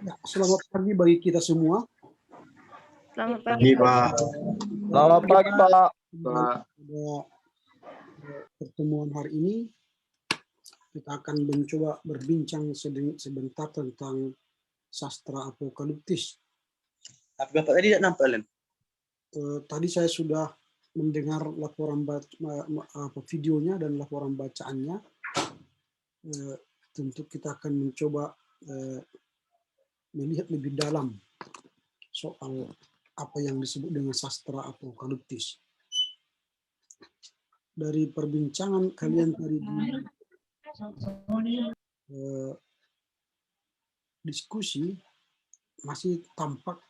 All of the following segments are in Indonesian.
Ya, selamat pagi bagi kita semua. Selamat Pagi, pagi, Pak. Selamat pagi, Pak. Pak. Pada pertemuan hari ini, kita akan mencoba berbincang sebentar tentang sastra apokaliptis. Tapi Bapak tadi tidak nampak, Len? Tadi saya sudah mendengar laporan videonya dan laporan bacaannya. Tentu kita akan mencoba melihat lebih dalam soal apa yang disebut dengan sastra apokaliptis. Dari perbincangan kalian tadi di diskusi masih tampak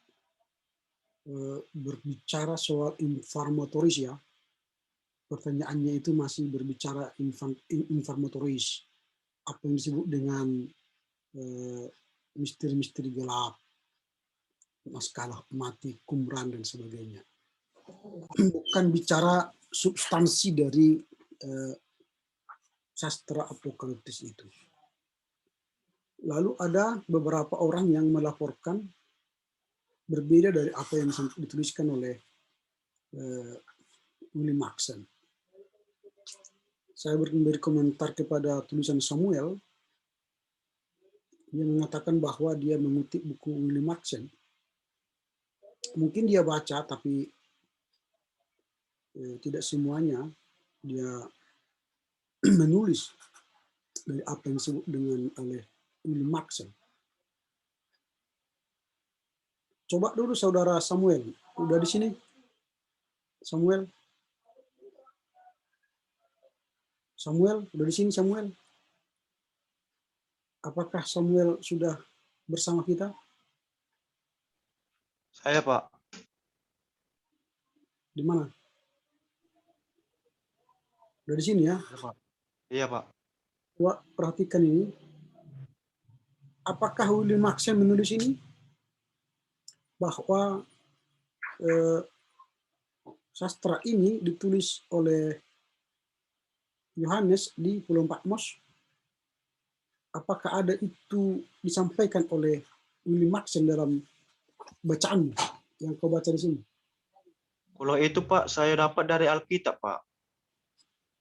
berbicara soal informatoris ya. Pertanyaannya itu masih berbicara informatoris. Apa yang disebut dengan misteri-misteri gelap, naskah mati, Qumran dan sebagainya. Bukan bicara substansi dari sastra apokaliptis itu. Lalu ada beberapa orang yang melaporkan berbeda dari apa yang dituliskan oleh William Maxon. Saya memberi komentar kepada tulisan Samuel. Dia mengatakan bahwa dia mengutip buku William Maxon. Mungkin dia baca, tapi tidak semuanya dia menulis dari apa yang disebut dengan oleh William Maxon. Coba dulu saudara Samuel, udah di sini? Samuel, udah di sini Samuel? Apakah Samuel sudah bersama kita? Saya, Pak. Di mana? Udah di sini ya? Iya, Pak. Iya, Pak. Coba perhatikan ini. Apakah William Maxon menulis ini? Bahwa sastra ini ditulis oleh Yohanes di Pulau Patmos. Apakah ada itu disampaikan oleh William Maxon dalam bacaan yang kau baca di sini? Kalau itu, Pak, saya dapat dari Alkitab, Pak.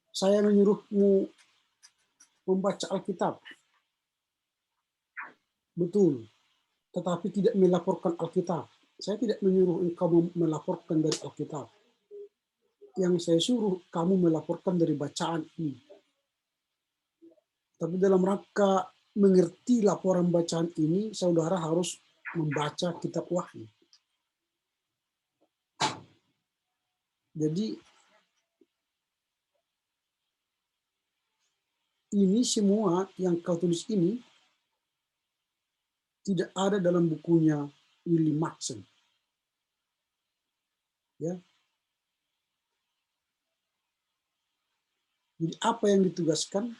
Saya menyuruhmu membaca Alkitab. Betul. Tetapi tidak melaporkan Alkitab. Saya tidak menyuruh engkau melaporkan dari Alkitab. Yang saya suruh kamu melaporkan dari bacaan ini. Tapi dalam rangka mengerti laporan bacaan ini, saudara harus membaca kitab Wahyu. Jadi ini semua yang kau tulis ini tidak ada dalam bukunya William Maxon. Ya. Jadi apa yang ditugaskan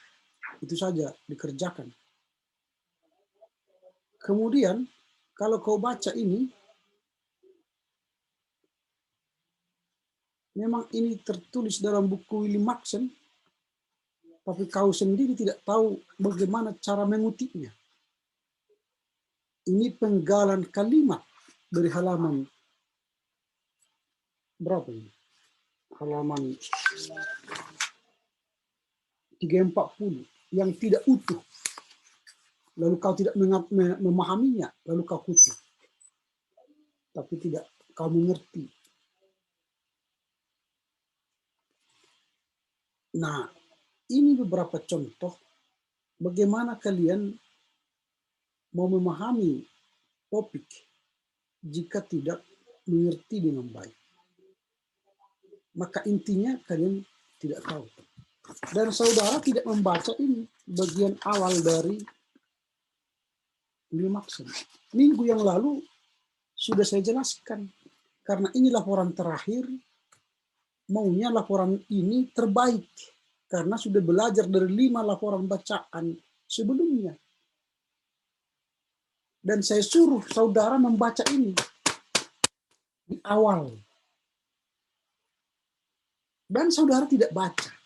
itu saja dikerjakan. Kemudian kalau kau baca ini, memang ini tertulis dalam buku William Maxon, tapi kau sendiri tidak tahu bagaimana cara mengutipnya. Ini penggalan kalimat dari halaman berapa ini? Halaman 340 yang tidak utuh. Lalu kau tidak memahaminya, lalu kau kutip. Tapi tidak kau mengerti. Nah, ini beberapa contoh bagaimana kalian mau memahami topik jika tidak mengerti dengan baik. Maka intinya kalian tidak tahu. Dan saudara tidak membaca ini, bagian awal dari William Maxon. Minggu yang lalu sudah saya jelaskan. Karena ini laporan terakhir, maunya laporan ini terbaik. Karena sudah belajar dari 5 laporan bacaan sebelumnya. Dan saya suruh saudara membaca ini di awal. Dan saudara tidak baca.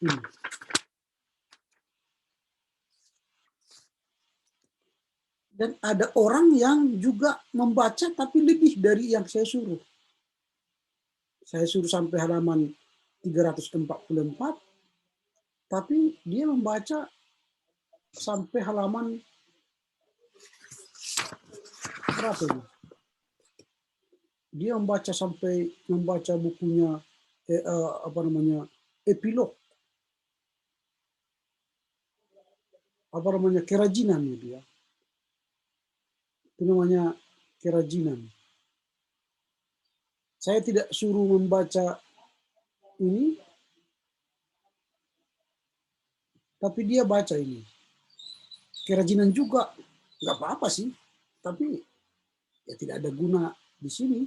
Ini. Dan ada orang yang juga membaca tapi lebih dari yang saya suruh. Saya suruh sampai halaman 344, tapi dia membaca sampai halaman berapa ini? Dia membaca bukunya epilog, kerajinan dia. Itu namanya kerajinan. Saya tidak suruh membaca ini, tapi dia baca ini. Kerajinan juga nggak apa-apa sih, tapi ya tidak ada guna di sini.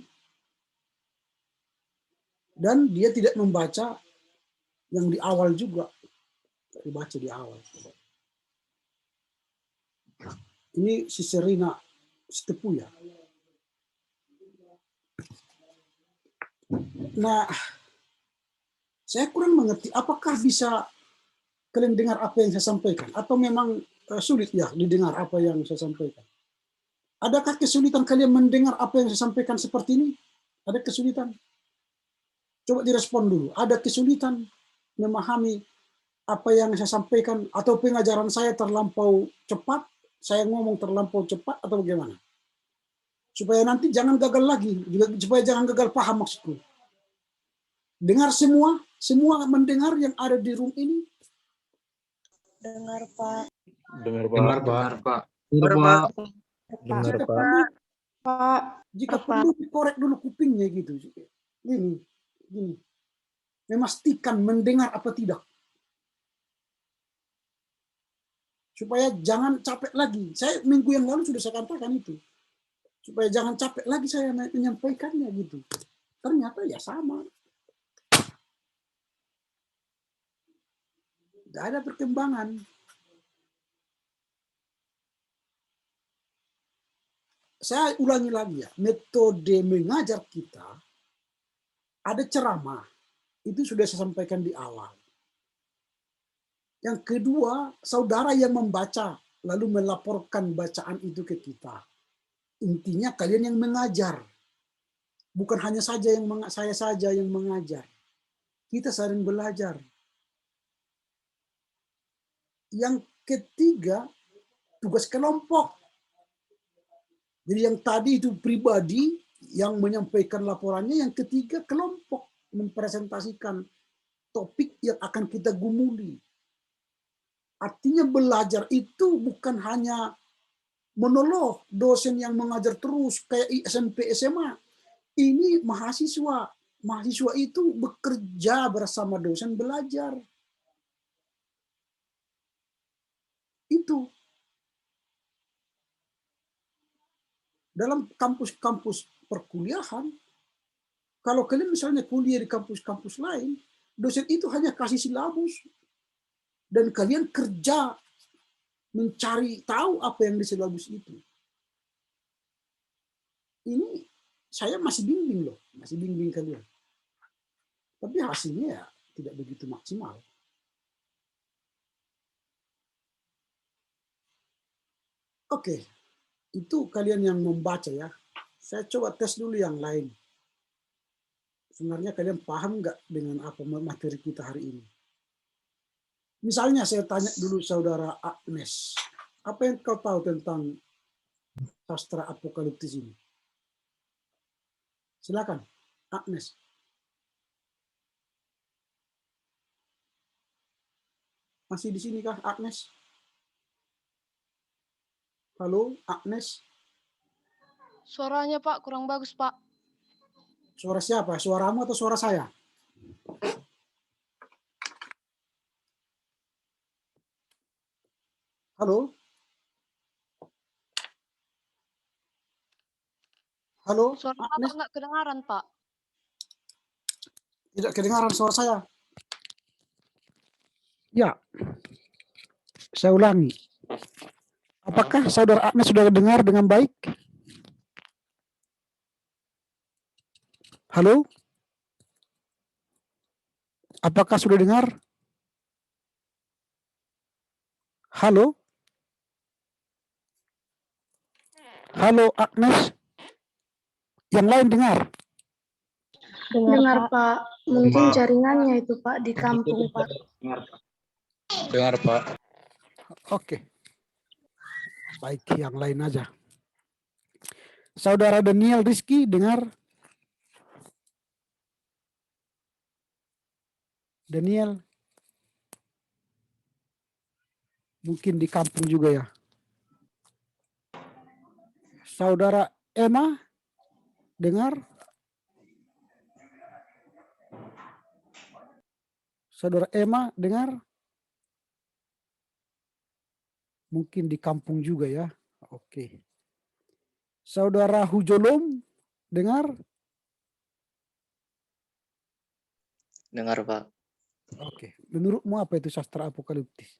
Dan dia tidak membaca yang di awal juga, dibaca di awal. Ini si Serina Stepu ya. Nah, saya kurang mengerti apakah bisa kalian dengar apa yang saya sampaikan atau memang sulit ya didengar apa yang saya sampaikan. Adakah kesulitan kalian mendengar apa yang saya sampaikan seperti ini? Ada kesulitan? Coba direspon dulu. Ada kesulitan memahami apa yang saya sampaikan atau pengajaran saya terlampau cepat? Saya ngomong terlampau cepat atau bagaimana? Supaya nanti jangan gagal lagi, supaya jangan gagal paham maksudku. Dengar semua mendengar yang ada di room ini? Dengar, Pak. Dengar, Pak. Dengar, Pak. Dengar, Pak. Dengar, Jika Pak. perlu, Pak. jika Pak. perlu dikorek dulu kupingnya gitu. Gini. Memastikan mendengar apa tidak. Supaya jangan capek lagi. Saya minggu yang lalu sudah saya katakan itu. Supaya jangan capek lagi saya menyampaikannya gitu. Ternyata ya sama. Tidak ada perkembangan. Saya ulangi lagi ya. Metode mengajar kita ada ceramah. Itu sudah saya sampaikan di awal. Yang kedua, saudara yang membaca lalu melaporkan bacaan itu ke kita. Intinya kalian yang mengajar. Bukan hanya saya saja yang mengajar. Kita saling belajar. Yang ketiga, tugas kelompok. Jadi yang tadi itu pribadi yang menyampaikan laporannya, yang ketiga kelompok mempresentasikan topik yang akan kita gumuli. Artinya belajar itu bukan hanya monolog dosen yang mengajar terus kayak SMP SMA. Ini mahasiswa. Mahasiswa itu bekerja bersama dosen belajar. Itu. Dalam kampus-kampus perkuliahan, kalau kalian misalnya kuliah di kampus-kampus lain, dosen itu hanya kasih silabus. Dan kalian kerja mencari tahu apa yang di silabus itu. Ini saya masih bimbing loh, masih bimbing kalian. Tapi hasilnya ya tidak begitu maksimal. Oke, itu kalian yang membaca ya. Saya coba tes dulu yang lain. Sebenarnya kalian paham nggak dengan apa materi kita hari ini? Misalnya saya tanya dulu saudara Agnes, apa yang kau tahu tentang sastra apokaliptis ini? Silakan, Agnes. Masih di sini kah, Agnes? Halo, Agnes? Suaranya Pak kurang bagus Pak. Suara siapa? Suaramu atau suara saya? Halo? Halo, Suara Agnes? Bapak nggak kedengaran Pak. Tidak kedengaran suara saya. Ya, saya ulangi. Apakah saudara Agnes sudah dengar dengan baik? Halo? Apakah sudah dengar? Halo? Halo Agnes. Yang lain dengar? Dengar, Pak. Mungkin Pak. jaringannya itu, Pak, di kampung, Pak. Dengar, Pak. Oke. Baik, yang lain aja. Saudara Daniel Rizky dengar? Daniel? Mungkin di kampung juga ya. Saudara Emma dengar? Saudara Emma dengar? Mungkin di kampung juga ya. Oke. Saudara Hujolom dengar? Dengar, Pak. Oke. Menurutmu apa itu sastra apokaliptis?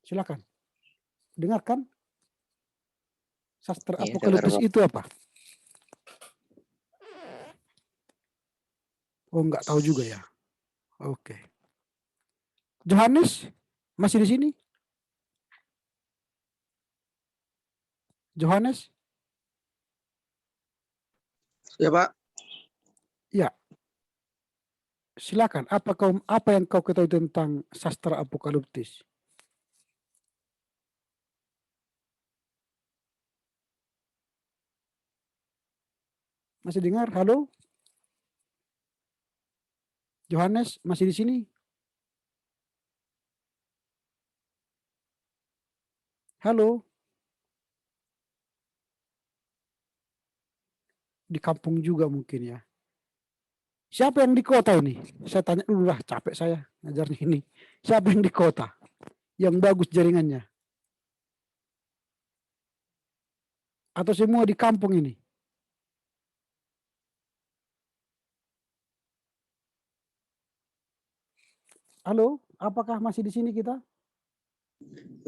Silakan. Dengarkan. Sastra Iya, apokaliptis dengar, Pak. itu apa? Oh, enggak tahu juga ya. Oke. Johannes masih di sini? Johannes? Ya, Pak. Ya. Silakan. Apa yang kau ketahui tentang sastra apokaliptis? Masih dengar? Halo? Johannes masih di sini? Halo? Di kampung juga mungkin ya. Siapa yang di kota ini? Saya tanya dulu lah, capek saya ngajarnya ini. Siapa yang di kota? Yang bagus jaringannya? Atau semua di kampung ini? Halo? Apakah masih di sini kita?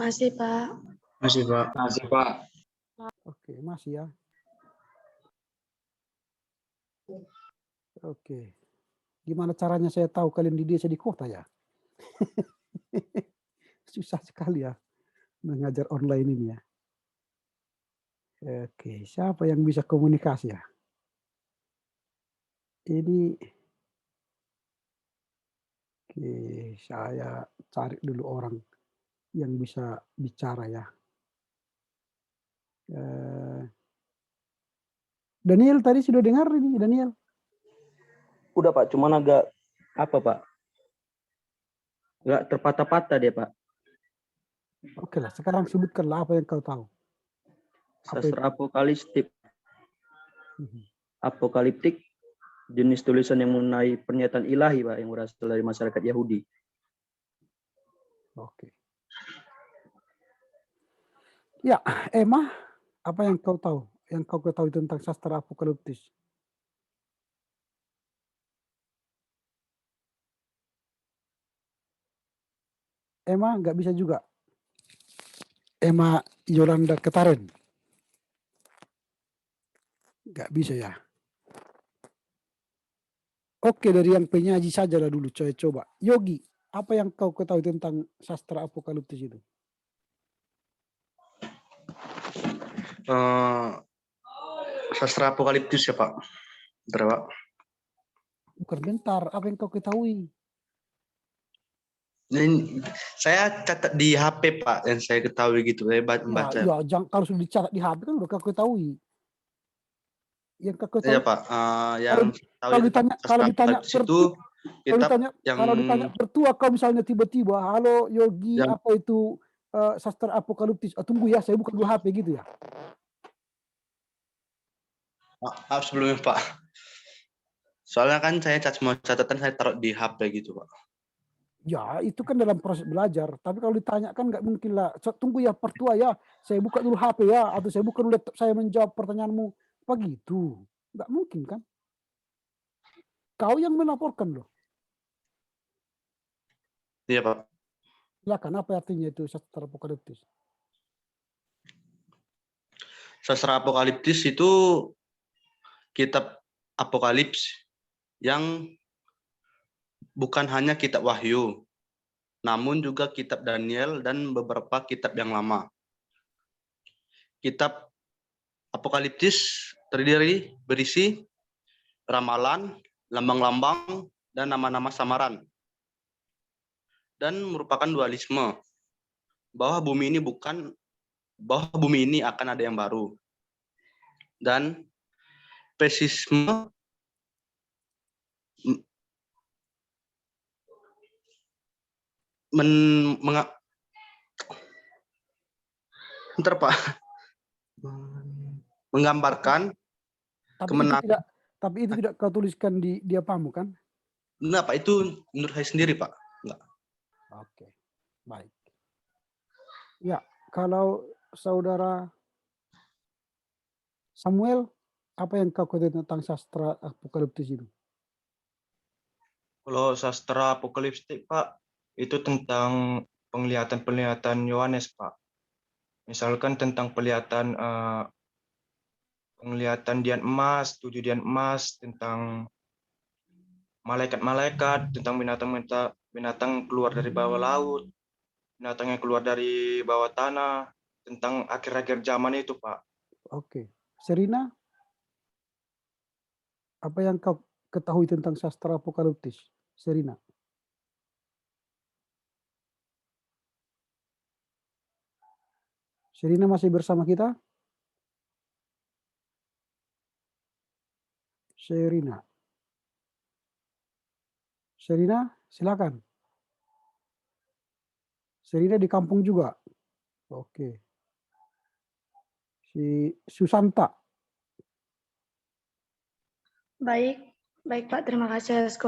Masih, Pak. Masih, Pak. Masih, Pak. Oke, masih ya. Oke. Gimana caranya saya tahu kalian di desa di kota ya? Susah sekali ya mengajar online ini ya. Oke, siapa yang bisa komunikasi ya? Ini, oke, saya cari dulu orang yang bisa bicara ya. Daniel tadi sudah dengar ini, Daniel? Udah, Pak. Cuman agak apa, Pak? Agak terpatah-patah dia, Pak. Oke lah, sekarang sebutkanlah apa yang kau tahu. Apa itu? Sastra apokaliptik. Mhm. Apokaliptik jenis tulisan yang mengenai pernyataan ilahi, Pak, yang berasal dari masyarakat Yahudi. Oke. Ya, Emma, apa yang kau tahu? Yang kau ketahui tentang sastra apokaliptis? Emma nggak bisa juga. Emma Yolanda Ketaren. Nggak bisa ya. Oke, dari yang penyaji saja lah dulu, coba. Yogi, apa yang kau ketahui tentang sastra apokaliptis itu? Sastra apokaliptis ya, Pak. Bentar, Pak. Bukan bentar, apa yang kau ketahui? Ini, saya catat di HP, Pak, yang saya ketahui gitu. Saya baca. Ya, jangan, kalau sudah dicatat di HP kan udah kau ketahui. Yang kau ketahui. Iya, Pak. Yang Kalau ditanya, kalau ditanya itu kitab yang kalau ditanya pertua kau misalnya tiba-tiba, halo Yogi, yang apa itu sastra apokaliptis? Oh, tunggu ya, saya buka dulu HP gitu ya. maaf sebelumnya, Pak. Soalnya kan saya semua catatan saya taruh di HP gitu, Pak. Ya, itu kan dalam proses belajar. Tapi kalau ditanya kan nggak mungkin lah. Tunggu ya, pertua ya. Saya buka dulu HP ya. Atau saya buka dulu laptop saya menjawab pertanyaanmu. Apa gitu? Nggak mungkin kan? Kau yang melaporkan loh. Iya, Pak. Silakan, apa artinya itu sastra apokaliptis? Sastra apokaliptis itu kitab apokalips yang bukan hanya kitab Wahyu, namun juga kitab Daniel dan beberapa kitab yang lama. Kitab Apokaliptis berisi ramalan, lambang-lambang, dan nama-nama samaran. Dan merupakan dualisme, bahwa bumi ini akan ada yang baru. Dan pesisme menggambarkan kemenangan. Tapi itu tidak kau tuliskan di diapamu kan? Enggak, Pak, itu menurut saya sendiri, Pak. Enggak. Oke, baik. Ya, kalau saudara Samuel, apa yang kau ketahui tentang sastra apokaliptis itu? Kalau sastra apokaliptik, Pak, itu tentang penglihatan-penglihatan Yohanes, Pak. Misalkan tentang penglihatan dian emas, 7 dian emas, tentang malaikat-malaikat, tentang binatang keluar dari bawah laut, binatang yang keluar dari bawah tanah, tentang akhir-akhir zaman itu, Pak. Oke. Serina, apa yang kau ketahui tentang sastra apokaliptis? Serina. Serina masih bersama kita? Serina. Serina, silakan. Serina di kampung juga. Oke. Si Susanta. Baik, Pak. Terima kasih atas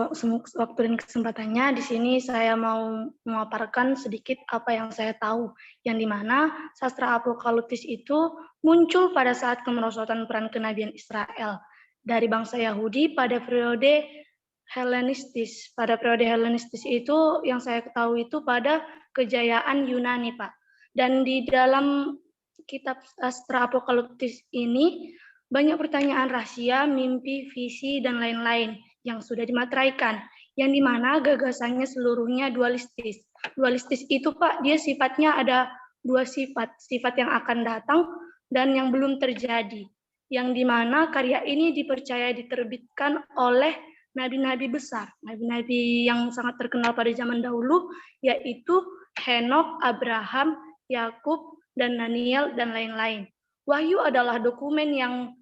waktu dan kesempatannya. Di sini saya mau memaparkan sedikit apa yang saya tahu, yang dimana sastra apokaliptis itu muncul pada saat kemerosotan peran kenabian Israel dari bangsa Yahudi pada periode Helenistis. Pada periode Helenistis itu yang saya ketahui itu pada kejayaan Yunani, Pak. Dan di dalam kitab sastra apokaliptis ini banyak pertanyaan rahasia, mimpi, visi, dan lain-lain yang sudah dimateraikan, yang dimana gagasannya seluruhnya dualistis. Dualistis itu, Pak, dia sifatnya ada 2 sifat, sifat yang akan datang dan yang belum terjadi, yang dimana karya ini dipercaya diterbitkan oleh nabi-nabi besar, nabi-nabi yang sangat terkenal pada zaman dahulu, yaitu Henokh, Abraham, Yakub, dan Daniel, dan lain-lain. Wahyu adalah dokumen yang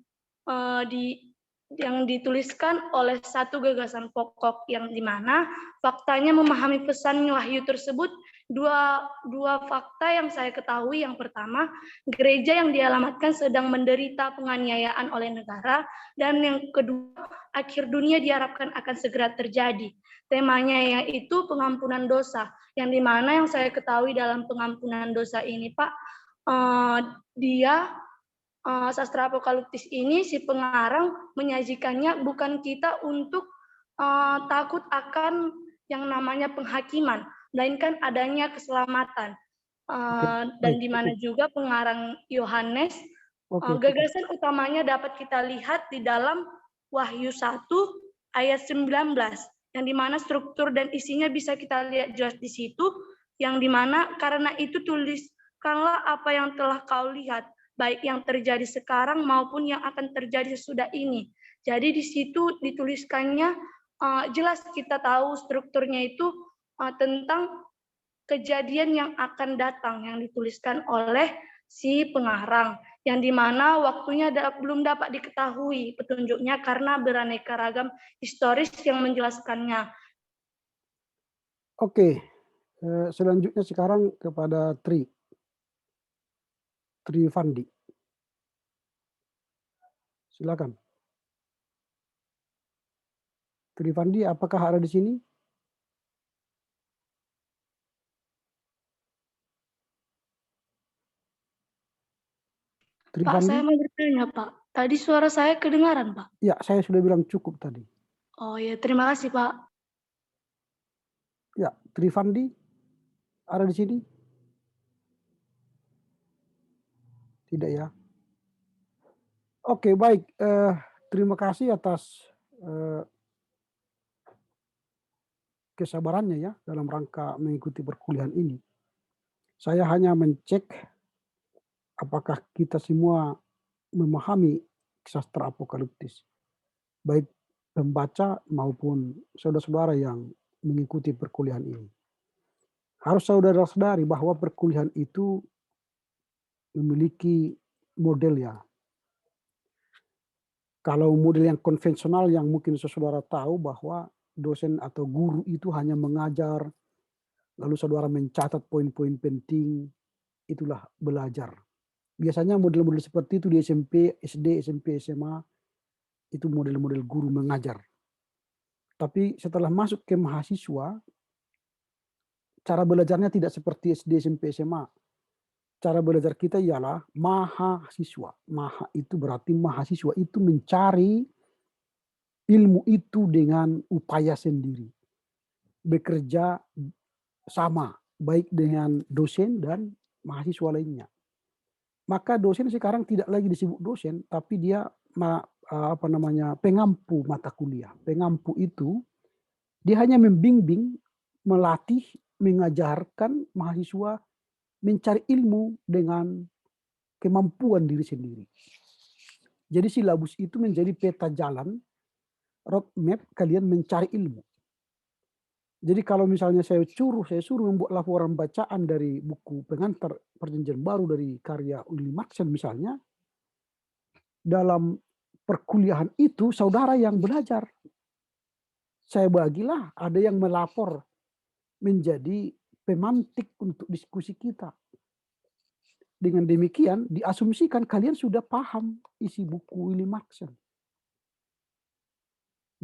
dituliskan oleh satu gagasan pokok, yang dimana faktanya memahami pesan wahyu tersebut. Dua fakta yang saya ketahui, yang pertama, gereja yang dialamatkan sedang menderita penganiayaan oleh negara, dan yang kedua, akhir dunia diharapkan akan segera terjadi. Temanya yaitu pengampunan dosa, yang dimana yang saya ketahui dalam pengampunan dosa ini, Pak, sastra apokaliptis ini, si pengarang menyajikannya bukan kita untuk takut akan yang namanya penghakiman, melainkan adanya keselamatan. Dan di mana juga pengarang Yohanes, gagasan utamanya dapat kita lihat di dalam Wahyu 1 ayat 19, yang dimana struktur dan isinya bisa kita lihat jelas di situ, yang dimana karena itu tuliskanlah apa yang telah kau lihat, baik yang terjadi sekarang maupun yang akan terjadi sesudah ini. Jadi di situ dituliskannya jelas kita tahu strukturnya itu tentang kejadian yang akan datang, yang dituliskan oleh si pengarang, yang dimana waktunya belum dapat diketahui petunjuknya karena beraneka ragam historis yang menjelaskannya. Oke, selanjutnya sekarang kepada Trifandi. Silakan. Trifandi, apakah ada di sini? Pak, saya mau bertanya, Pak. Tadi suara saya kedengaran, Pak? Ya, saya sudah bilang cukup tadi. Oh ya, terima kasih, Pak. Ya, Trifandi ada di sini? Tidak ya. Oke, baik. Terima kasih atas kesabarannya ya dalam rangka mengikuti perkuliahan ini. Saya hanya mencek apakah kita semua memahami sastra apokaliptis, baik pembaca maupun saudara-saudara yang mengikuti perkuliahan ini. Harus saudara sadari bahwa perkuliahan itu memiliki model ya. Kalau model yang konvensional yang mungkin saudara tahu bahwa dosen atau guru itu hanya mengajar, lalu saudara mencatat poin-poin penting, itulah belajar. Biasanya model-model seperti itu di SMP, SD, SMP, SMA, itu model-model guru mengajar. Tapi setelah masuk ke mahasiswa, cara belajarnya tidak seperti SD, SMP, SMA. Cara belajar kita ialah mahasiswa. Maha itu berarti mahasiswa itu mencari ilmu itu dengan upaya sendiri. Bekerja sama, baik dengan dosen dan mahasiswa lainnya. Maka dosen sekarang tidak lagi disebut dosen, tapi dia pengampu mata kuliah. Pengampu itu dia hanya membimbing, melatih, mengajarkan mahasiswa mencari ilmu dengan kemampuan diri sendiri. Jadi silabus itu menjadi peta jalan, roadmap kalian mencari ilmu. Jadi kalau misalnya saya suruh membuat laporan bacaan dari buku pengantar perjanjian baru dari karya Willy Maxen misalnya, dalam perkuliahan itu saudara yang belajar. Saya bagilah, ada yang melapor menjadi pemantik untuk diskusi kita. Dengan demikian diasumsikan kalian sudah paham isi buku Willy Maxen.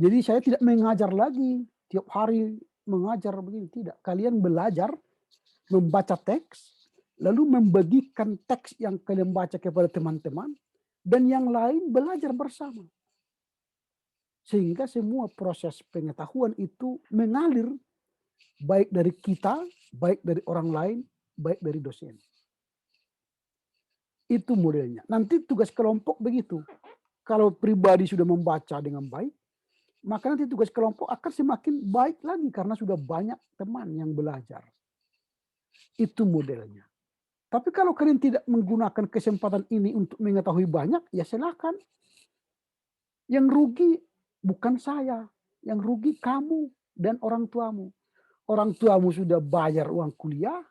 Jadi saya tidak mengajar lagi tiap hari mengajar begini, tidak. Kalian belajar membaca teks, lalu membagikan teks yang kalian baca kepada teman-teman, dan yang lain belajar bersama. Sehingga semua proses pengetahuan itu mengalir, baik dari kita, baik dari orang lain, baik dari dosen. Itu modelnya. Nanti tugas kelompok begitu. Kalau pribadi sudah membaca dengan baik, maka nanti tugas kelompok akan semakin baik lagi karena sudah banyak teman yang belajar. Itu modelnya. Tapi kalau kalian tidak menggunakan kesempatan ini untuk mengetahui banyak, ya silakan. Yang rugi bukan saya, yang rugi kamu dan orang tuamu. Orang tuamu sudah bayar uang kuliah,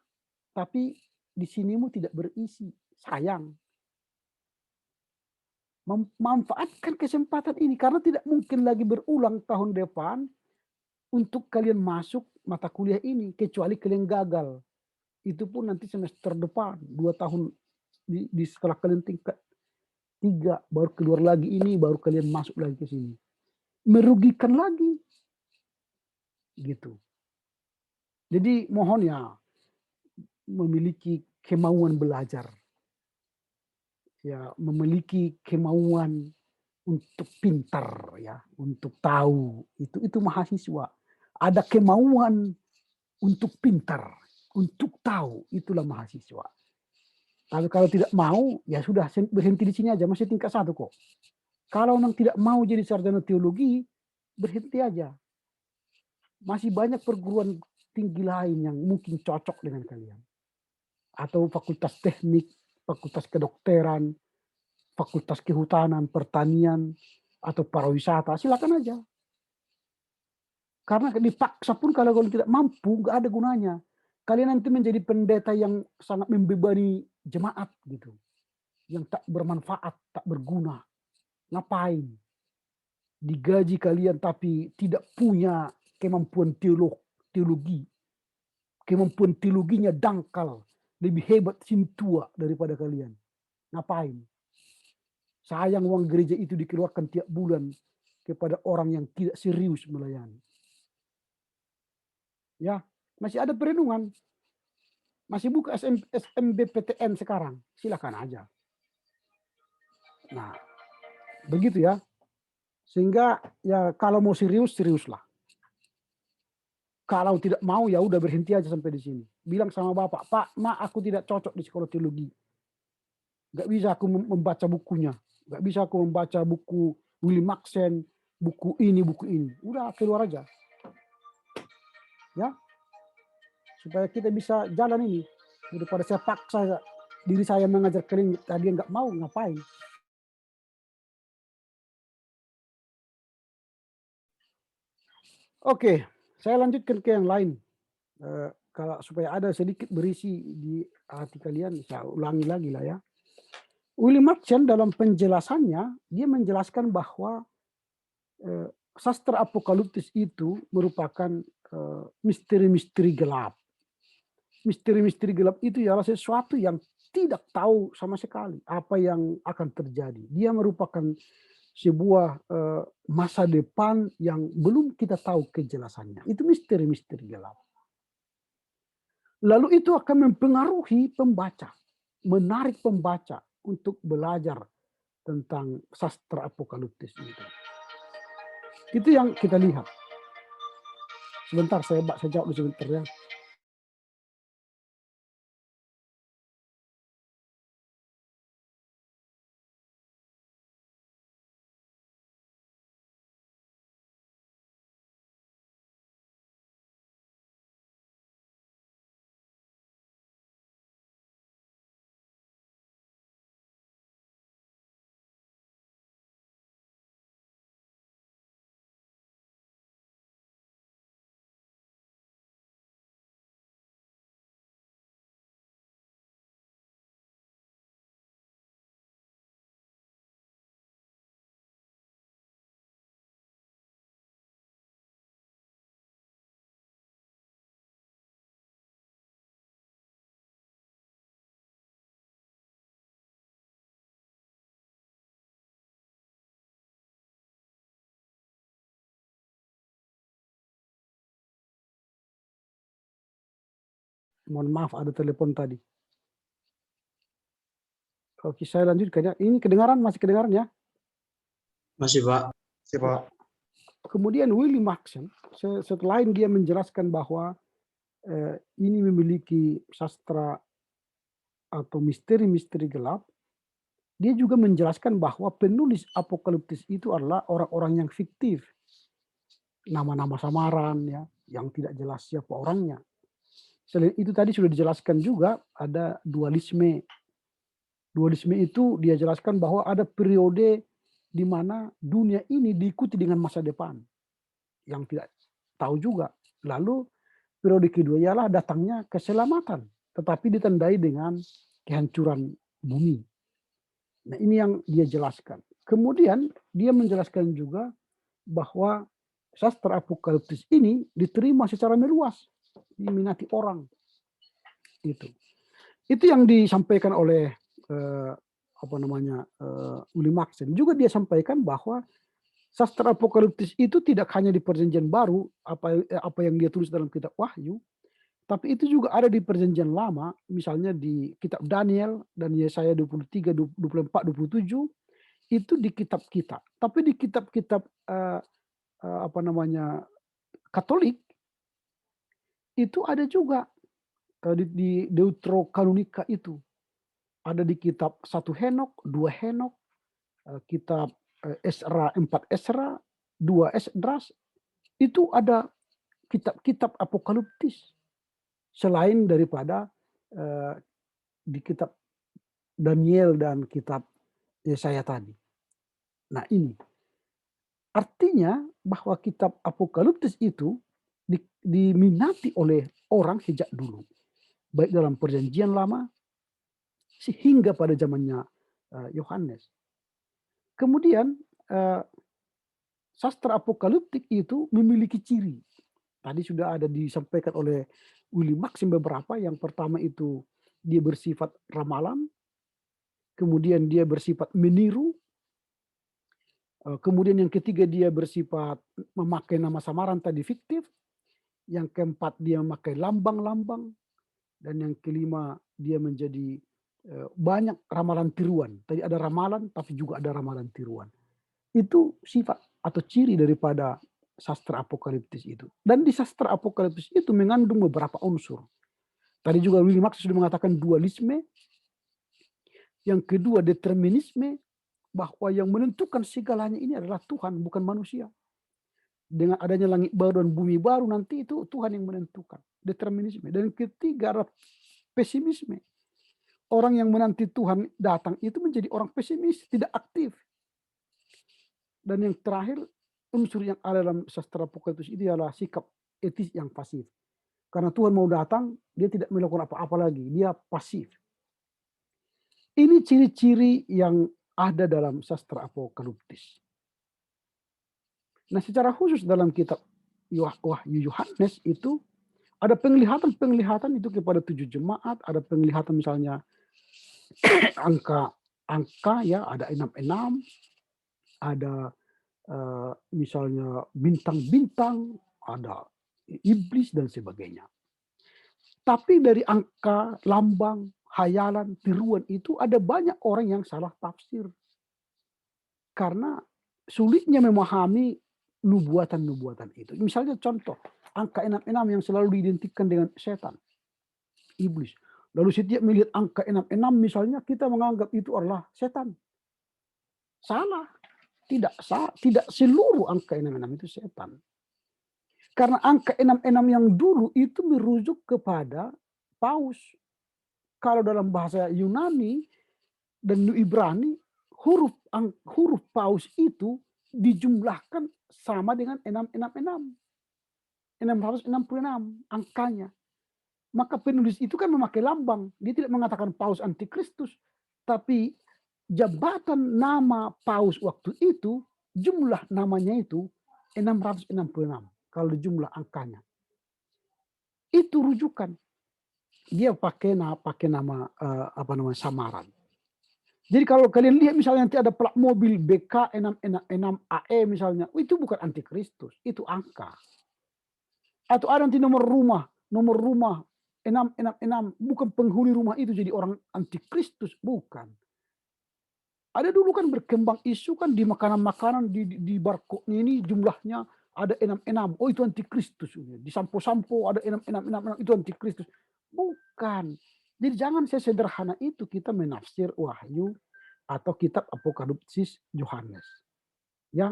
tapi di sinimu tidak berisi. Sayang. Manfaatkan kesempatan ini karena tidak mungkin lagi berulang tahun depan untuk kalian masuk mata kuliah ini kecuali kalian gagal. Itu pun nanti semester depan 2 tahun di sekolah kalian tingkat 3 baru keluar lagi ini, baru kalian masuk lagi ke sini. Merugikan lagi. Gitu. Jadi mohon ya memiliki kemauan belajar. Ya, memiliki kemauan untuk pintar ya, untuk tahu. Itu mahasiswa. Ada kemauan untuk pintar, untuk tahu, itulah mahasiswa. Tapi kalau tidak mau, ya sudah berhenti di sini aja, masih tingkat 1 kok. Kalau memang tidak mau jadi sarjana teologi, berhenti aja. Masih banyak perguruan tinggi lain yang mungkin cocok dengan kalian. Atau fakultas teknik, fakultas kedokteran, fakultas kehutanan, pertanian, atau pariwisata, silakan aja. Karena dipaksa pun kalau kalian tidak mampu, nggak ada gunanya. Kalian nanti menjadi pendeta yang sangat membebani jemaat gitu, yang tak bermanfaat, tak berguna. Ngapain? Digaji kalian tapi tidak punya kemampuan teologi. Kemampuan teologinya dangkal, lebih hebat Sintua daripada kalian. Ngapain? Sayang uang gereja itu dikeluarkan tiap bulan kepada orang yang tidak serius melayani. Ya, masih ada perenungan. Masih buka SMBPTN sekarang. Silakan aja. Nah, begitu ya. Sehingga ya kalau mau serius, seriuslah. Kalau tidak mau ya udah berhenti aja sampai di sini. Bilang sama bapak, Pak, aku tidak cocok di sekolah teologi. Gak bisa aku membaca bukunya. Gak bisa aku membaca buku Willy Maxen, buku ini. Udah keluar aja. ya, supaya kita bisa jalan ini. Daripada saya paksa diri saya mengajar kalian, tadi nggak mau, ngapain? Oke, saya lanjutkan ke yang lain. Kalau supaya ada sedikit berisi di hati kalian, saya ulangi lagi lah ya. William Marchand dalam penjelasannya, dia menjelaskan bahwa sastra apokaliptis itu merupakan misteri-misteri gelap. Misteri-misteri gelap itu ialah sesuatu yang tidak tahu sama sekali apa yang akan terjadi. Dia merupakan sebuah masa depan yang belum kita tahu kejelasannya. Itu misteri-misteri gelap. Lalu itu akan mempengaruhi pembaca, menarik pembaca untuk belajar tentang sastra apokaliptis itu. Itu yang kita lihat. Sebentar, saya jawab dulu sebentar ya. Mohon maaf ada telepon tadi. Oke, saya lanjutkan ya. Ini kedengaran, masih kedengaran ya? Masih, Pak. Si Pak. Kemudian William Marchand, setelah dia menjelaskan bahwa ini memiliki sastra atau misteri-misteri gelap, dia juga menjelaskan bahwa penulis apokaliptis itu adalah orang-orang yang fiktif. Nama-nama samaran ya, yang tidak jelas siapa orangnya. Selain itu tadi sudah dijelaskan juga ada dualisme. Dualisme itu dia jelaskan bahwa ada periode di mana dunia ini diikuti dengan masa depan yang tidak tahu juga. Lalu periode kedua ialah datangnya keselamatan, tetapi ditandai dengan kehancuran bumi. Nah, ini yang dia jelaskan. Kemudian dia menjelaskan juga bahwa sastra apokaliptis ini diterima secara meluas, diminati orang. Itu yang disampaikan oleh William Marchand. Juga dia sampaikan bahwa sastra apokaliptis itu tidak hanya di Perjanjian Baru, apa yang dia tulis dalam kitab Wahyu, tapi itu juga ada di Perjanjian Lama, misalnya di kitab Daniel dan Yesaya 23, 24, 27, itu di kitab-kitab. Tapi di kitab-kitab Katolik itu ada juga di Deuterokanonika itu. Ada di kitab 1 Henok, 2 Henok, kitab Esra, 4 Esra, 2 Esdras, itu ada kitab-kitab apokaliptis selain daripada di kitab Daniel dan kitab Yesaya tadi. Nah, ini artinya bahwa kitab apokaliptis itu diminati oleh orang sejak dulu, baik dalam Perjanjian Lama sehingga pada zamannya Yohanes. Kemudian sastra apokaliptik itu memiliki ciri. Tadi sudah ada disampaikan oleh William Marchand beberapa. Yang pertama itu dia bersifat ramalan, kemudian dia bersifat meniru, kemudian yang ketiga dia bersifat memakai nama samaran tadi fiktif, yang keempat dia memakai lambang-lambang, dan yang kelima dia menjadi banyak ramalan tiruan. Tadi ada ramalan tapi juga ada ramalan tiruan. Itu sifat atau ciri daripada sastra apokaliptis itu. Dan di sastra apokaliptis itu mengandung beberapa unsur. Tadi juga William Marchand sudah mengatakan dualisme. Yang kedua determinisme, bahwa yang menentukan segalanya ini adalah Tuhan bukan manusia. dengan adanya langit baru dan bumi baru nanti itu Tuhan yang menentukan. Determinisme. Dan ketiga adalah pesimisme. Orang yang menanti Tuhan datang itu menjadi orang pesimis, tidak aktif. Dan yang terakhir, unsur yang ada dalam sastra Apokaliptus itu adalah sikap etis yang pasif. Karena Tuhan mau datang, dia tidak melakukan apa-apa lagi, dia pasif. Ini ciri-ciri yang ada dalam sastra Apokaliptis. Nah, secara khusus dalam kitab Wahyu Yohanes itu ada penglihatan itu kepada 7 jemaat, ada penglihatan misalnya angka ya, ada 66, ada misalnya bintang-bintang, ada iblis dan sebagainya. Tapi dari angka, lambang, hayalan, tiruan itu ada banyak orang yang salah tafsir. Karena sulitnya memahami nubuatan-nubuatan itu. Misalnya contoh, angka 66 yang selalu diidentikan dengan setan, iblis. Lalu setiap melihat angka 66 misalnya kita menganggap itu adalah setan. Salah. Tidak seluruh angka 66 itu setan. Karena angka 66 yang dulu itu merujuk kepada paus. Kalau dalam bahasa Yunani dan Ibrani, huruf paus itu dijumlahkan sama dengan 666. 666 angkanya. Maka penulis itu kan memakai lambang. Dia tidak mengatakan paus antikristus. Tapi jabatan nama paus waktu itu, jumlah namanya itu 666. Kalau jumlah angkanya. Itu rujukan. Dia pakai nama samaran. Jadi kalau kalian lihat misalnya nanti ada plat mobil BK666AE misalnya, itu bukan antikristus, itu angka. Atau ada nanti nomor rumah 666, bukan penghuni rumah itu jadi orang antikristus, bukan. Ada dulu kan berkembang isu kan di makanan-makanan di barcode ini jumlahnya ada 66. Oh itu antikristus. Di sampo-sampo ada 666 itu antikristus. Bukan. Jadi jangan sesederhana itu kita menafsir Wahyu atau kitab Apokalipsis Yohanes. Ya.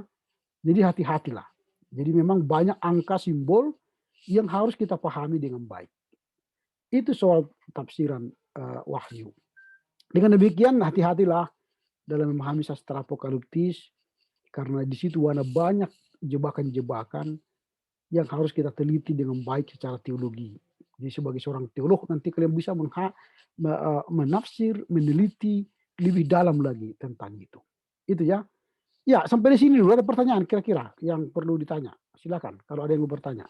Jadi hati-hatilah. Jadi memang banyak angka simbol yang harus kita pahami dengan baik. Itu soal tafsiran Wahyu. Dengan demikian hati-hatilah dalam memahami sastra Apokaliptis, karena di situ ada banyak jebakan-jebakan yang harus kita teliti dengan baik secara teologi. Jadi sebagai seorang teolog nanti kalian bisa menafsir, meneliti lebih dalam lagi tentang itu. Itu ya. Ya, sampai di sini dulu. Ada pertanyaan kira-kira yang perlu ditanya. Silakan kalau ada yang mau bertanya.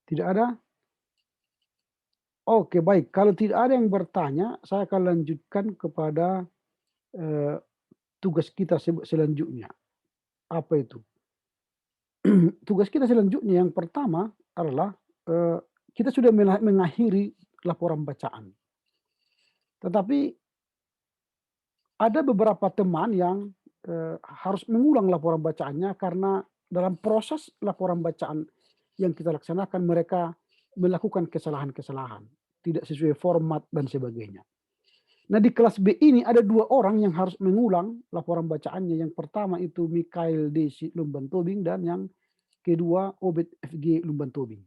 Tidak ada? Oke, baik. Kalau tidak ada yang bertanya, saya akan lanjutkan kepada tugas kita selanjutnya. Apa itu? Tugas kita selanjutnya yang pertama adalah kita sudah mengakhiri laporan bacaan. Tetapi ada beberapa teman yang harus mengulang laporan bacaannya karena dalam proses laporan bacaan yang kita laksanakan mereka melakukan kesalahan-kesalahan, tidak sesuai format dan sebagainya. Nah di kelas B ini ada 2 orang yang harus mengulang laporan bacaannya. Yang pertama itu Mikael Desi Lumban Tobing dan yang kedua Obed FG Lumban Tobing.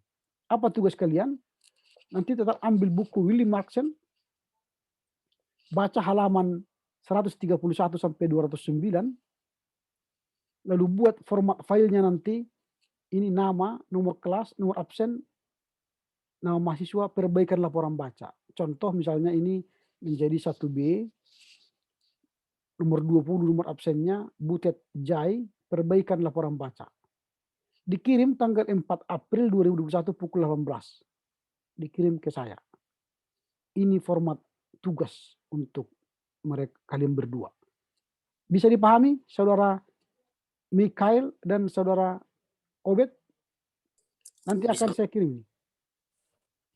Apa tugas kalian? Nanti tetap ambil buku Willy Markson, baca halaman 131 sampai 209, lalu buat format filenya nanti. Ini nama, nomor kelas, nomor absen, nama mahasiswa, perbaikan laporan baca. Contoh misalnya ini menjadi 1B, nomor 20 nomor absennya, Butet Jai, perbaikan laporan baca. Dikirim tanggal 4 April 2021 pukul 18. Dikirim ke saya. Ini format tugas untuk mereka kalian berdua. Bisa dipahami saudara Mikael dan saudara Obed? Nanti akan saya kirim.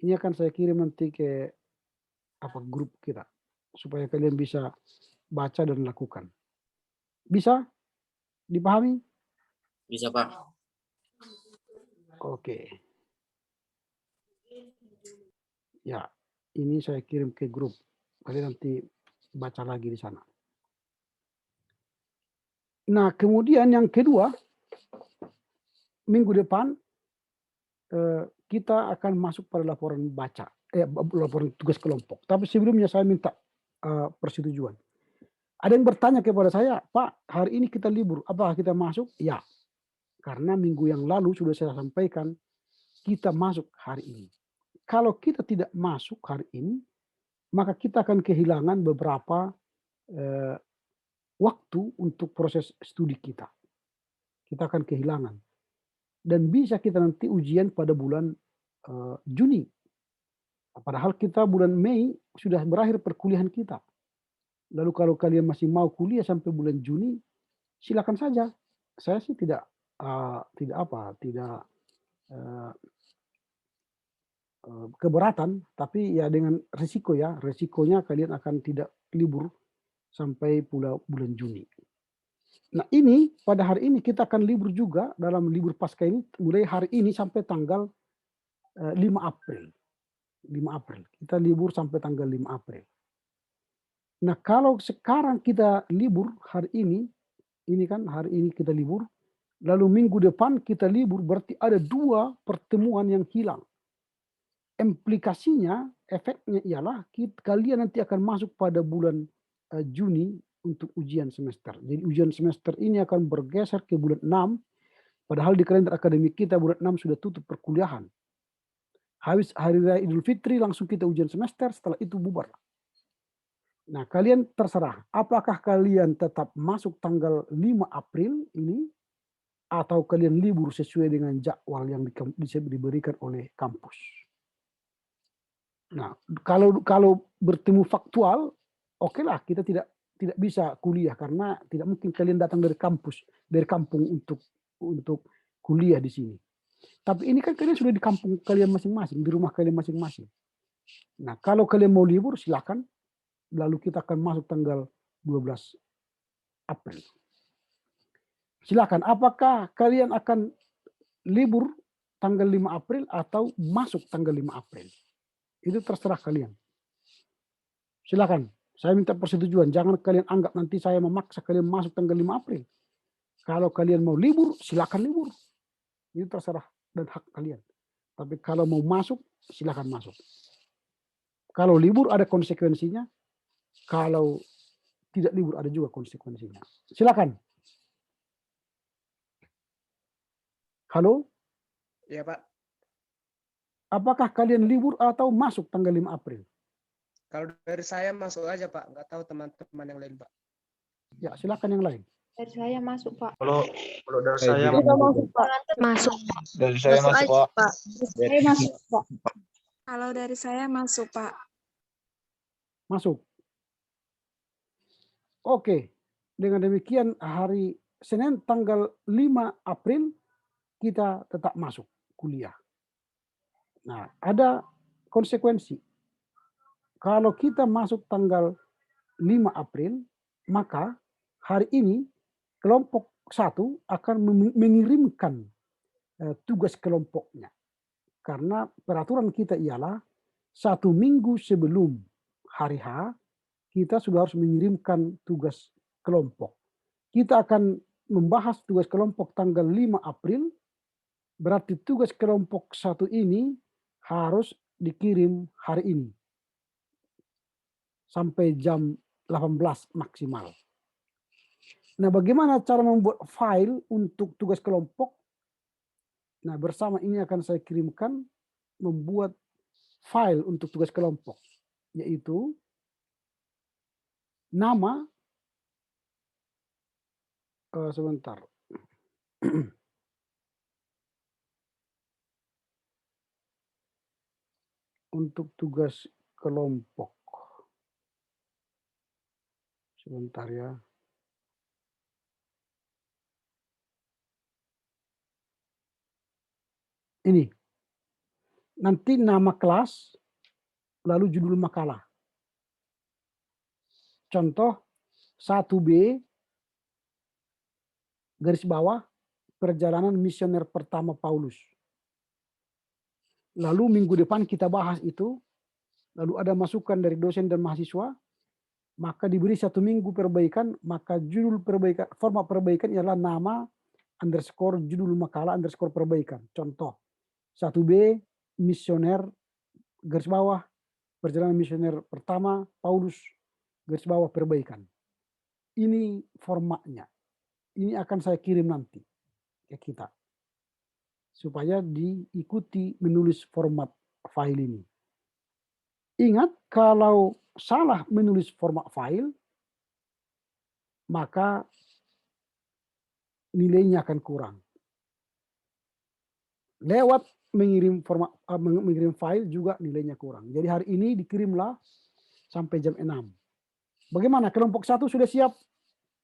Ini akan saya kirim nanti ke grup kita supaya kalian bisa baca dan lakukan. Bisa dipahami? Bisa, Pak. Oke. Ya, ini saya kirim ke grup. Kalian nanti baca lagi di sana. Nah, kemudian yang kedua, minggu depan kita akan masuk pada laporan baca, laporan tugas kelompok. Tapi sebelumnya saya minta persetujuan. Ada yang bertanya kepada saya, Pak, hari ini kita libur, apakah kita masuk? Ya, karena minggu yang lalu sudah saya sampaikan, kita masuk hari ini. Kalau kita tidak masuk hari ini, maka kita akan kehilangan beberapa waktu untuk proses studi kita. Kita akan kehilangan. Dan bisa kita nanti ujian pada bulan Juni. Padahal kita bulan Mei sudah berakhir perkuliahan kita. Lalu kalau kalian masih mau kuliah sampai bulan Juni, silakan saja. Saya sih tidak keberatan, tapi ya dengan risiko ya. Risikonya kalian akan tidak libur sampai bulan Juni. Nah ini pada hari ini kita akan libur juga dalam libur pasca ini mulai hari ini sampai tanggal 5 April. 5 April. Kita libur sampai tanggal 5 April. Nah kalau sekarang kita libur hari ini kan hari ini kita libur, lalu minggu depan kita libur, berarti ada 2 pertemuan yang hilang. Implikasinya, efeknya ialah kalian nanti akan masuk pada bulan Juni untuk ujian semester. Jadi ujian semester ini akan bergeser ke bulan 6, padahal di kalender akademik kita bulan 6 sudah tutup perkuliahan. Habis hari raya Idul Fitri langsung kita ujian semester, setelah itu bubar. Nah, kalian terserah, apakah kalian tetap masuk tanggal 5 April ini, atau kalian libur sesuai dengan jadwal yang diberikan oleh kampus. Nah, kalau bertemu faktual, oke lah, kita tidak bisa kuliah karena tidak mungkin kalian datang dari kampus, dari kampung untuk kuliah di sini. Tapi ini kan kalian sudah di kampung kalian masing-masing, di rumah kalian masing-masing. Nah, kalau kalian mau libur silakan, lalu kita akan masuk tanggal 12 April. Silakan, apakah kalian akan libur tanggal 5 April atau masuk tanggal 5 April? Itu terserah kalian. Silakan. Saya minta persetujuan, jangan kalian anggap nanti saya memaksa kalian masuk tanggal 5 April. Kalau kalian mau libur, silakan libur. Itu terserah dan hak kalian. Tapi kalau mau masuk, silakan masuk. Kalau libur ada konsekuensinya, kalau tidak libur ada juga konsekuensinya. Silakan. Halo? Iya, Pak. Apakah kalian libur atau masuk tanggal 5 April? Kalau dari saya masuk aja, Pak. Nggak tahu teman-teman yang lain, Pak. Ya, silakan yang lain. Dari saya masuk, Pak. Kalau dari saya juga Masuk, Pak. Masuk. Dari saya masuk, Pak. Saya masuk, Pak. Kalau dari saya masuk, Pak. Masuk. Oke. Dengan demikian hari Senin tanggal 5 April kita tetap masuk kuliah. Nah, ada konsekuensi. Kalau kita masuk tanggal 5 April, maka hari ini kelompok 1 akan mengirimkan tugas kelompoknya. Karena peraturan kita ialah 1 minggu sebelum hari H, kita sudah harus mengirimkan tugas kelompok. Kita akan membahas tugas kelompok tanggal 5 April, berarti tugas kelompok 1 ini harus dikirim hari ini. Sampai jam 18 maksimal. Nah, bagaimana cara membuat file untuk tugas kelompok? Nah, bersama ini akan saya kirimkan membuat file untuk tugas kelompok, yaitu nama, sebentar. Untuk tugas kelompok. Sebentar ya. Ini. Nanti nama kelas, lalu judul makalah. Contoh 1B, garis bawah, perjalanan misioner pertama Paulus. Lalu minggu depan kita bahas itu, lalu ada masukan dari dosen dan mahasiswa, maka diberi 1 minggu perbaikan, maka judul perbaikan, format perbaikan ialah nama underscore judul makalah underscore perbaikan. Contoh 1B misioner garis bawah perjalanan misioner pertama Paulus garis bawah perbaikan. Ini formatnya. Ini akan saya kirim nanti ke kita supaya diikuti menulis format file ini. Ingat, kalau salah menulis format file, maka nilainya akan kurang. Lewat mengirim format, mengirim file juga nilainya kurang. Jadi hari ini dikirimlah sampai jam 6. Bagaimana? Kelompok 1 sudah siap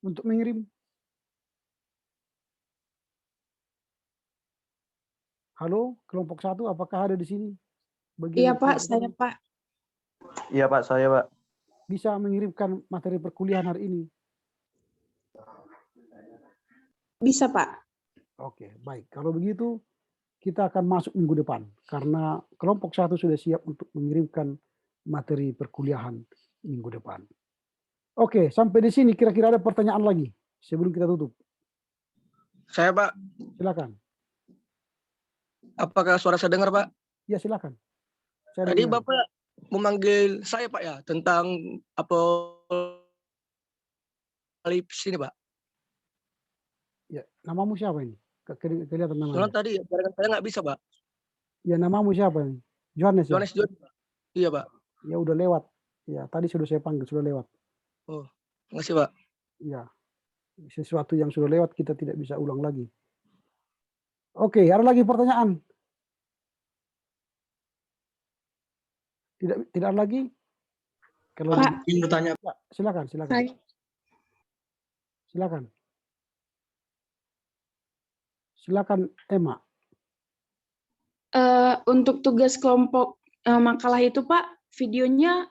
untuk mengirim? Halo, kelompok 1, apakah ada di sini? Iya Pak, saya Pak. Iya Pak, saya Pak. Bisa mengirimkan materi perkuliahan hari ini? Bisa Pak. Oke, baik. Kalau begitu, kita akan masuk minggu depan. Karena kelompok 1 sudah siap untuk mengirimkan materi perkuliahan minggu depan. Oke, sampai di sini kira-kira ada pertanyaan lagi sebelum kita tutup. Saya Pak, Silakan. apakah suara saya dengar Pak? Ya, silakan. Saya Tadi dengar. Bapak memanggil saya Pak ya tentang apokalips ini Pak. Ya, namamu siapa ini? Kelihatan namanya. Soalnya tadi barengan saya nggak bisa Pak. Ya, namamu siapa ini? Johannes. Ya? Johannes John. Iya Pak. Ya, udah lewat. Ya, tadi sudah saya panggil, sudah lewat. Oh, makasih Pak. Ya, sesuatu yang sudah lewat kita tidak bisa ulang lagi. Oke, ada lagi pertanyaan? Tidak ada lagi? Kalau Pak. Ingin bertanya. ya, silakan. Hai. Silakan Emma. Untuk tugas kelompok makalah itu Pak, videonya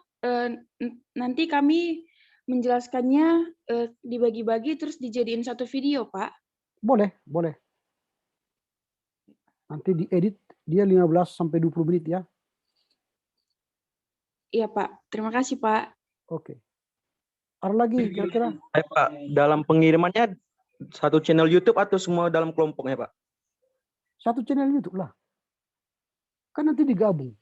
nanti kami menjelaskannya dibagi-bagi terus dijadiin satu video Pak. Boleh. Nanti diedit, dia 15 sampai 20 menit ya. Iya Pak, terima kasih Pak. Oke. Ada lagi kira-kira? Pak, dalam pengirimannya satu channel YouTube atau semua dalam kelompoknya Pak? Satu channel YouTube lah. Kan nanti digabung.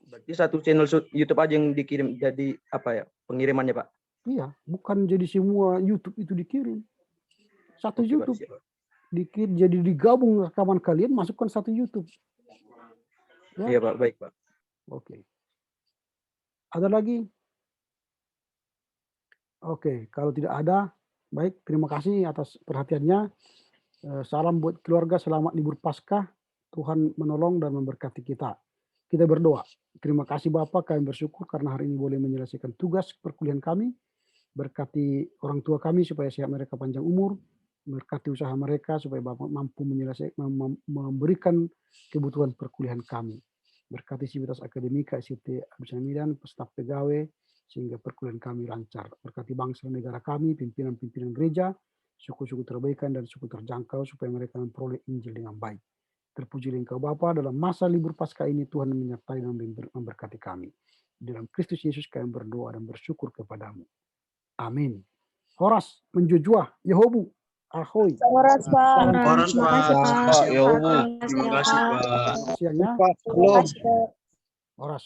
Berarti satu channel YouTube aja yang dikirim jadi apa ya pengirimannya Pak? Iya, bukan jadi semua YouTube itu dikirim. Satu YouTube. Dikirim, jadi digabung rekaman kalian, masukkan satu YouTube. Ya? Iya Pak, baik Pak. Oke. Ada lagi? Oke, kalau tidak ada, baik. Terima kasih atas perhatiannya. Salam buat keluarga, selamat libur Paskah. Tuhan menolong dan memberkati kita. Kita berdoa. Terima kasih Bapak, kami bersyukur karena hari ini boleh menyelesaikan tugas perkuliahan kami. Berkati orang tua kami supaya sehat mereka panjang umur. Berkati usaha mereka supaya Bapak mampu menyelesaikan, memberikan kebutuhan perkuliahan kami. Berkati sivitas akademika, SIT Abdul Medan, staf pegawai, sehingga perkuliahan kami lancar. Berkati bangsa dan negara kami, pimpinan-pimpinan gereja, suku-suku terbaikan dan suku terjangkau supaya mereka memperoleh Injil dengan baik. Terpujilah Engkau Bapa, dalam masa libur Paskah ini Tuhan menyertai dan memberkati kami. Dalam Kristus Yesus kami berdoa dan bersyukur kepadamu. Amin. Horas menjujuah, Yehobu, ahoy. Horas Pak. Horas, Terima kasih Pak. Pak. Pak, Yehobu. Terima kasih, Terima kasih Pak. Pak. Siangnya, Terima kasih Pak. Horas.